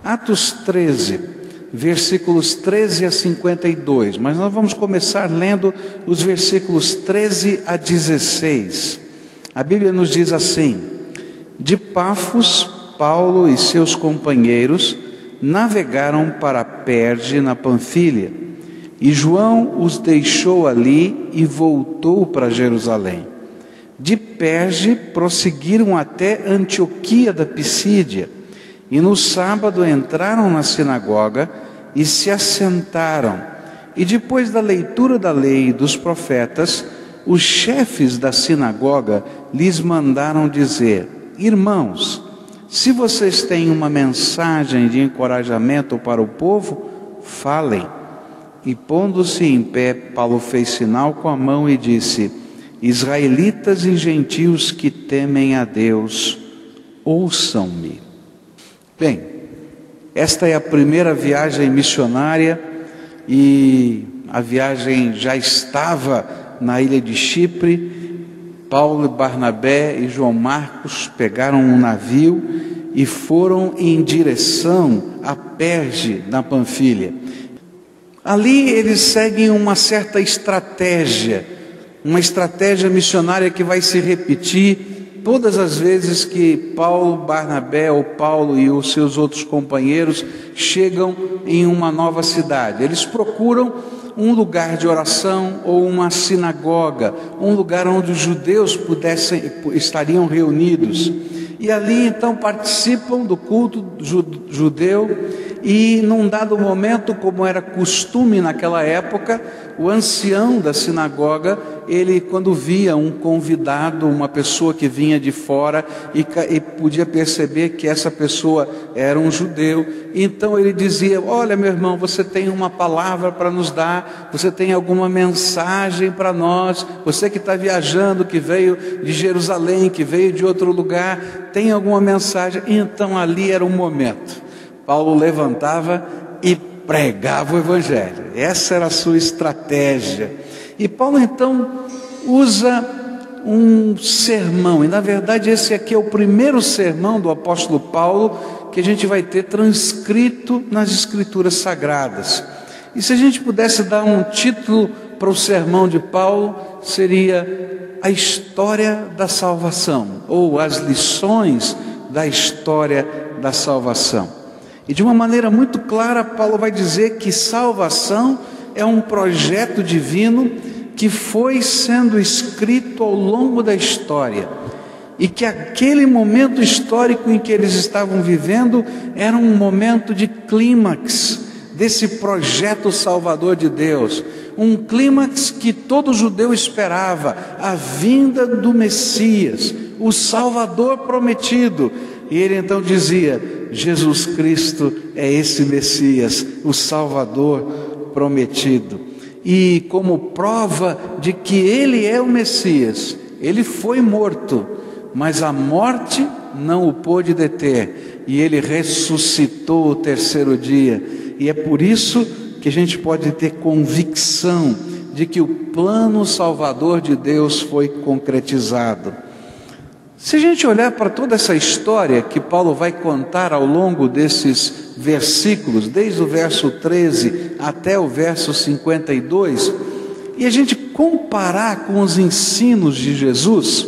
Atos 13, versículos 13 a 52, mas nós vamos começar lendo os versículos 13 a 16. A Bíblia nos diz assim: de Pafos, Paulo e seus companheiros navegaram para Perge, na Panfília, e João os deixou ali e voltou para Jerusalém. De Perge prosseguiram até Antioquia da Pisídia, e no sábado entraram na sinagoga e se assentaram. E depois da leitura da lei e dos profetas, os chefes da sinagoga lhes mandaram dizer: irmãos, se vocês têm uma mensagem de encorajamento para o povo, falem. E pondo-se em pé, Paulo fez sinal com a mão e disse: israelitas e gentios que temem a Deus, ouçam-me. Bem, esta é a primeira viagem missionária, e a viagem já estava na ilha de Chipre. Paulo, Barnabé e João Marcos pegaram um navio e foram em direção a Perge, na Panfília. Ali eles seguem uma certa estratégia, uma estratégia missionária que vai se repetir todas as vezes que Paulo, Barnabé ou Paulo e os seus outros companheiros chegam em uma nova cidade. Eles procuram um lugar de oração ou uma sinagoga, um lugar onde os judeus estariam reunidos. E ali então participam do culto judeu, e num dado momento, como era costume naquela época, o ancião da sinagoga, ele, quando via um convidado, uma pessoa que vinha de fora e podia perceber que essa pessoa era um judeu, então ele dizia: olha, meu irmão, você tem uma palavra para nos dar, você tem alguma mensagem para nós, você que está viajando, que veio de Jerusalém, que veio de outro lugar, tem alguma mensagem? Então ali era o momento. Paulo levantava e pregava o Evangelho. Essa era a sua estratégia. E Paulo então usa um sermão, e na verdade esse aqui é o primeiro sermão do apóstolo Paulo que a gente vai ter transcrito nas Escrituras Sagradas. E se a gente pudesse dar um título para o sermão de Paulo, seria A História da Salvação, ou As Lições da História da Salvação. E de uma maneira muito clara, Paulo vai dizer que salvação é um projeto divino que foi sendo escrito ao longo da história, e que aquele momento histórico em que eles estavam vivendo era um momento de clímax desse projeto salvador de Deus, um clímax que todo judeu esperava, a vinda do Messias, o Salvador prometido. E ele então dizia: Jesus Cristo é esse Messias, o Salvador prometido. E como prova de que ele é o Messias, ele foi morto, mas a morte não o pôde deter, e ele ressuscitou o terceiro dia. E é por isso que a gente pode ter convicção de que o plano salvador de Deus foi concretizado. Se a gente olhar para toda essa história que Paulo vai contar ao longo desses versículos, desde o verso 13 até o verso 52, e a gente comparar com os ensinos de Jesus,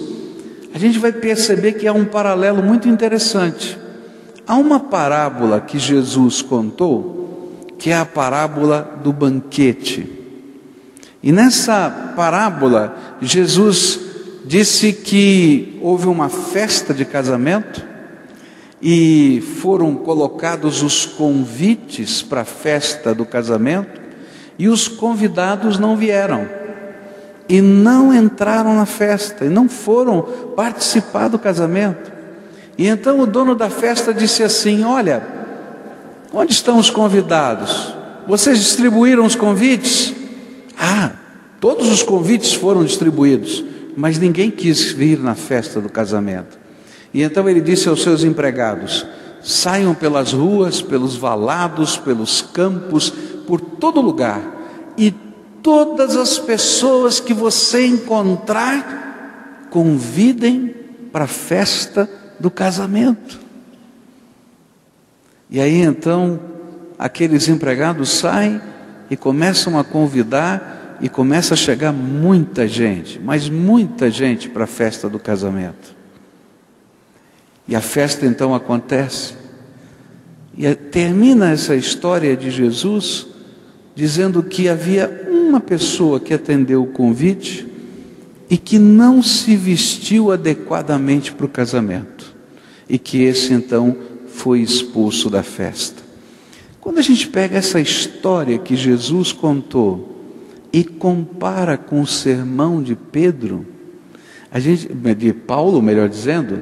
a gente vai perceber que há um paralelo muito interessante. Há uma parábola que Jesus contou, que é a parábola do banquete. E nessa parábola, Jesus disse que houve uma festa de casamento e foram colocados os convites para a festa do casamento, e os convidados não vieram e não entraram na festa e não foram participar do casamento. E então o dono da festa disse assim: olha, onde estão os convidados? Vocês distribuíram os convites? Ah, todos os convites foram distribuídos, mas ninguém quis vir na festa do casamento. E então ele disse aos seus empregados: saiam pelas ruas, pelos valados, pelos campos, por todo lugar, e todas as pessoas que você encontrar, convidem para a festa do casamento. E aí então aqueles empregados saem e começam a convidar, e começa a chegar muita gente, mas muita gente para a festa do casamento. E a festa então acontece, e termina essa história de Jesus dizendo que havia uma pessoa que atendeu o convite e que não se vestiu adequadamente para o casamento, e que esse então foi expulso da festa. Quando a gente pega essa história que Jesus contou e compara com o sermão de Pedro, de Paulo, melhor dizendo,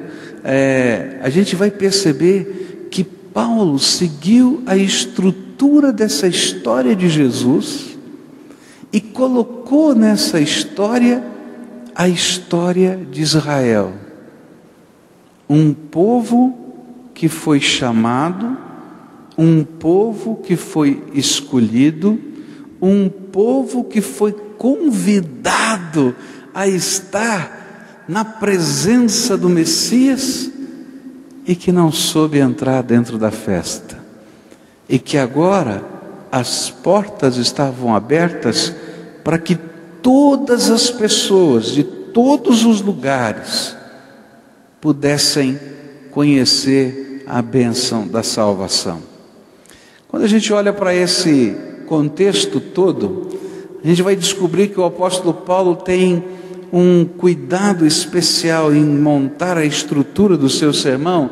a gente vai perceber que Paulo seguiu a estrutura dessa história de Jesus e colocou nessa história a história de Israel, um povo que foi chamado, um povo que foi escolhido, um povo que foi convidado a estar na presença do Messias e que não soube entrar dentro da festa, e que agora as portas estavam abertas para que todas as pessoas de todos os lugares pudessem conhecer a bênção da salvação. Quando a gente olha para esse contexto todo, a gente vai descobrir que o apóstolo Paulo tem um cuidado especial em montar a estrutura do seu sermão,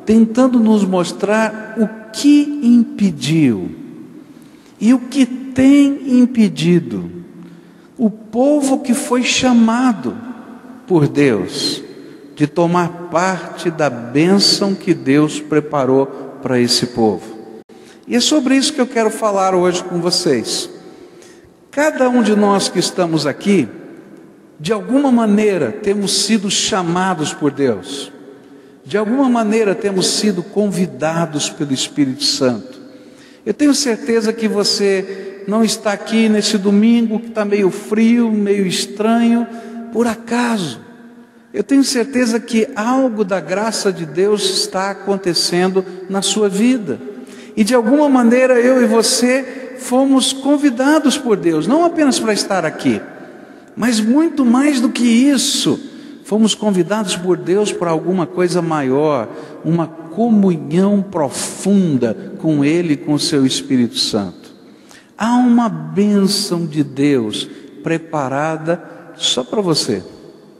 tentando nos mostrar o que impediu e o que tem impedido o povo que foi chamado por Deus de tomar parte da bênção que Deus preparou para esse povo. E é sobre isso que eu quero falar hoje com vocês. Cada um de nós que estamos aqui, de alguma maneira temos sido chamados por Deus, de alguma maneira temos sido convidados pelo Espírito Santo. Eu tenho certeza que você não está aqui nesse domingo que está meio frio, meio estranho, por acaso. Eu tenho certeza que algo da graça de Deus está acontecendo na sua vida. E de alguma maneira eu e você fomos convidados por Deus, não apenas para estar aqui, mas muito mais do que isso, fomos convidados por Deus para alguma coisa maior, uma comunhão profunda com Ele e com o seu Espírito Santo. Há uma bênção de Deus preparada só para você,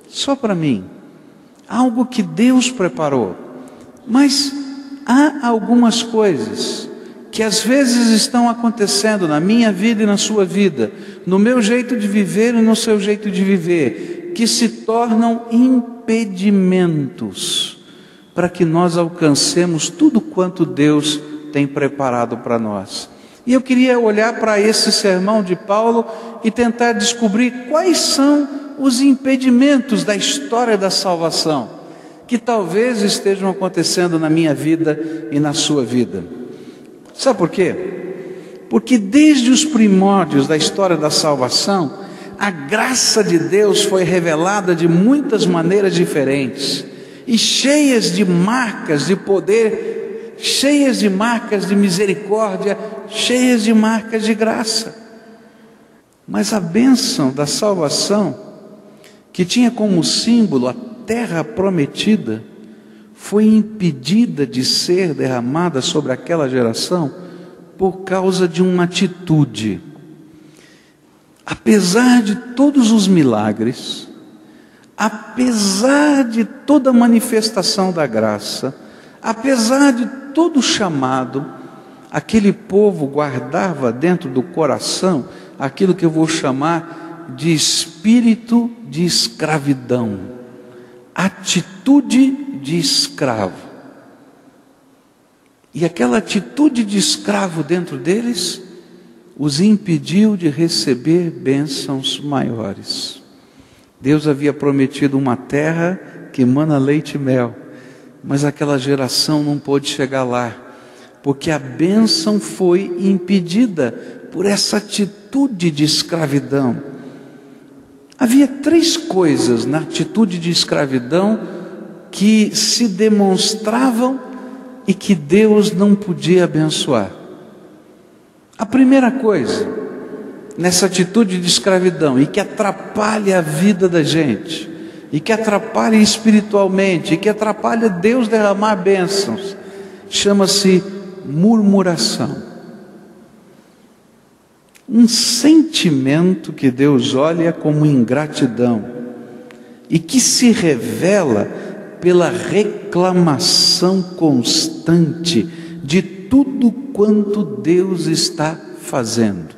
só para mim, algo que Deus preparou. Mas há algumas coisas que às vezes estão acontecendo na minha vida e na sua vida, no meu jeito de viver e no seu jeito de viver, que se tornam impedimentos para que nós alcancemos tudo quanto Deus tem preparado para nós. E eu queria olhar para esse sermão de Paulo e tentar descobrir quais são os impedimentos da história da salvação que talvez estejam acontecendo na minha vida e na sua vida. Sabe por quê? Porque desde os primórdios da história da salvação, a graça de Deus foi revelada de muitas maneiras diferentes e cheias de marcas de poder, cheias de marcas de misericórdia, cheias de marcas de graça. Mas a bênção da salvação, que tinha como símbolo a terra prometida, foi impedida de ser derramada sobre aquela geração por causa de uma atitude. Apesar de todos os milagres, apesar de toda a manifestação da graça, apesar de todo o chamado, aquele povo guardava dentro do coração aquilo que eu vou chamar de espírito de escravidão, atitude de escravo. E aquela atitude de escravo dentro deles os impediu de receber bênçãos maiores. Deus havia prometido uma terra que emana leite e mel, mas aquela geração não pôde chegar lá, porque a bênção foi impedida por essa atitude de escravidão. Havia 3 coisas na atitude de escravidão que se demonstravam e que Deus não podia abençoar. A primeira coisa, nessa atitude de escravidão, e que atrapalha a vida da gente, e que atrapalha espiritualmente, e que atrapalha Deus derramar bênçãos, chama-se murmuração. Um sentimento que Deus olha como ingratidão, e que se revela pela reclamação constante de tudo quanto Deus está fazendo.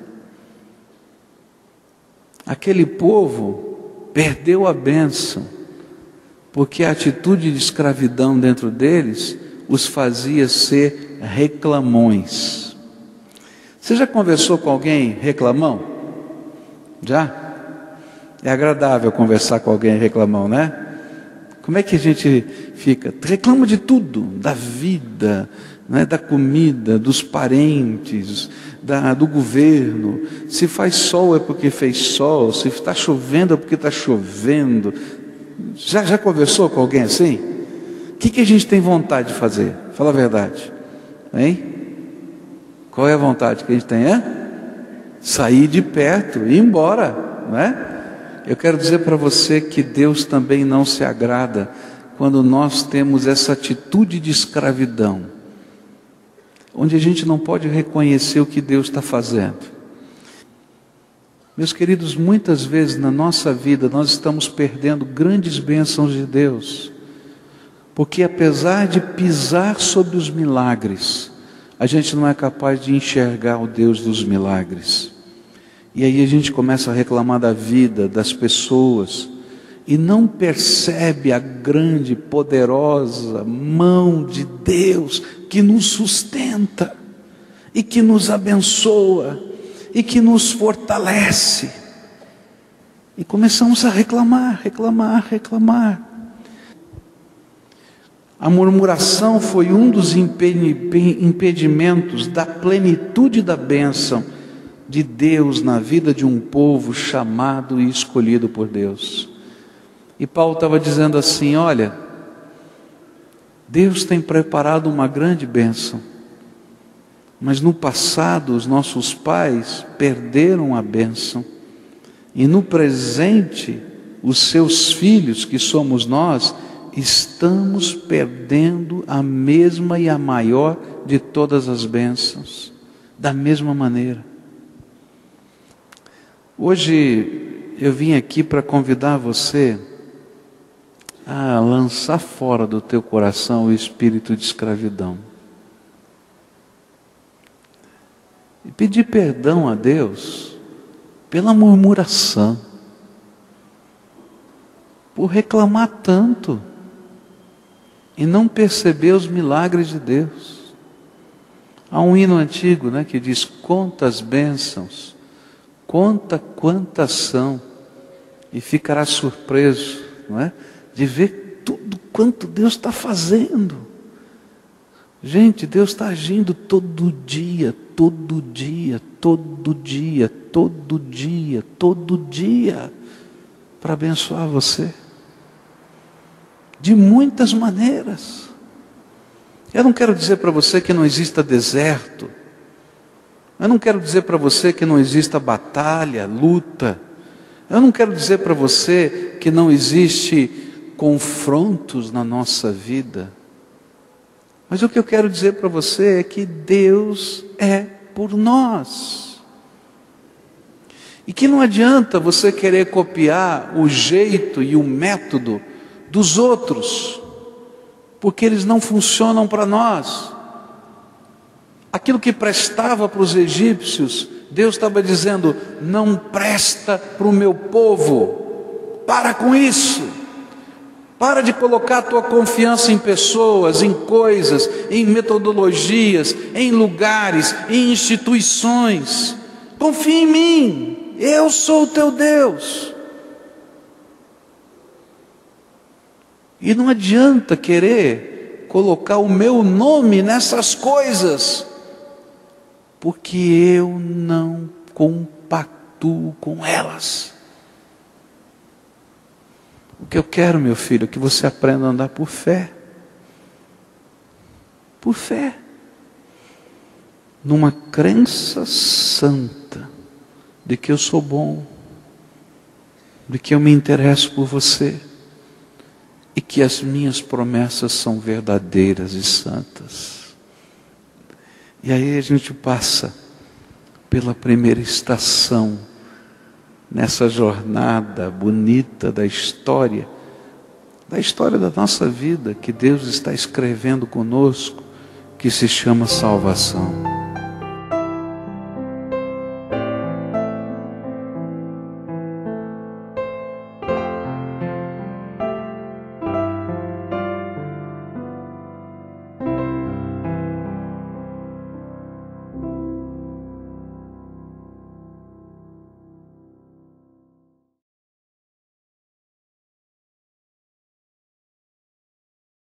Aquele povo perdeu a bênção, porque a atitude de escravidão dentro deles os fazia ser reclamões. Você já conversou com alguém reclamão? Já? É agradável conversar com alguém reclamão, né? Como é que a gente fica? Reclama de tudo, da vida, né? Da comida, dos parentes, do governo. Se faz sol é porque fez sol, se está chovendo é porque está chovendo. Já conversou com alguém assim? O que a gente tem vontade de fazer? Fala a verdade. Hein? Qual é a vontade que a gente tem? Sair de perto, ir embora, não é? Eu quero dizer para você que Deus também não se agrada quando nós temos essa atitude de escravidão, onde a gente não pode reconhecer o que Deus está fazendo. Meus queridos, muitas vezes na nossa vida nós estamos perdendo grandes bênçãos de Deus, porque apesar de pisar sobre os milagres, a gente não é capaz de enxergar o Deus dos milagres. E aí a gente começa a reclamar da vida, das pessoas, e não percebe a grande, poderosa mão de Deus que nos sustenta, e que nos abençoa, e que nos fortalece. E começamos a reclamar. A murmuração foi um dos impedimentos da plenitude da bênção de Deus na vida de um povo chamado e escolhido por Deus. E Paulo estava dizendo assim: olha, Deus tem preparado uma grande bênção, mas no passado os nossos pais perderam a bênção, e no presente os seus filhos, que somos nós, estamos perdendo a mesma e a maior de todas as bênçãos, da mesma maneira. Hoje eu vim aqui para convidar você a lançar fora do teu coração o espírito de escravidão e pedir perdão a Deus pela murmuração, por reclamar tanto e não perceber os milagres de Deus. Há um hino antigo, né, que diz: conta as bênçãos, conta quantas são, e ficará surpreso, não é? De ver tudo quanto Deus está fazendo. Gente, Deus está agindo todo dia, para abençoar você, de muitas maneiras. Eu não quero dizer para você que não exista deserto, eu não quero dizer para você que não exista batalha, luta, eu não quero dizer para você que não existe confrontos na nossa vida, mas o que eu quero dizer para você é que Deus é por nós, e que não adianta você querer copiar o jeito e o método dos outros, porque eles não funcionam para nós. Aquilo que prestava para os egípcios, Deus estava dizendo: não presta para o meu povo. Para com isso. Para de colocar a tua confiança em pessoas, em coisas, em metodologias, em lugares, em instituições. Confia em mim, eu sou o teu Deus. E não adianta querer colocar o meu nome nessas coisas, porque eu não compactuo com elas. O que eu quero, meu filho, é que você aprenda a andar por fé. por fé, numa crença santa de que eu sou bom, de que eu me interesso por você e que as minhas promessas são verdadeiras e santas. E aí a gente passa pela primeira estação nessa jornada bonita da história da nossa vida que Deus está escrevendo conosco, que se chama salvação.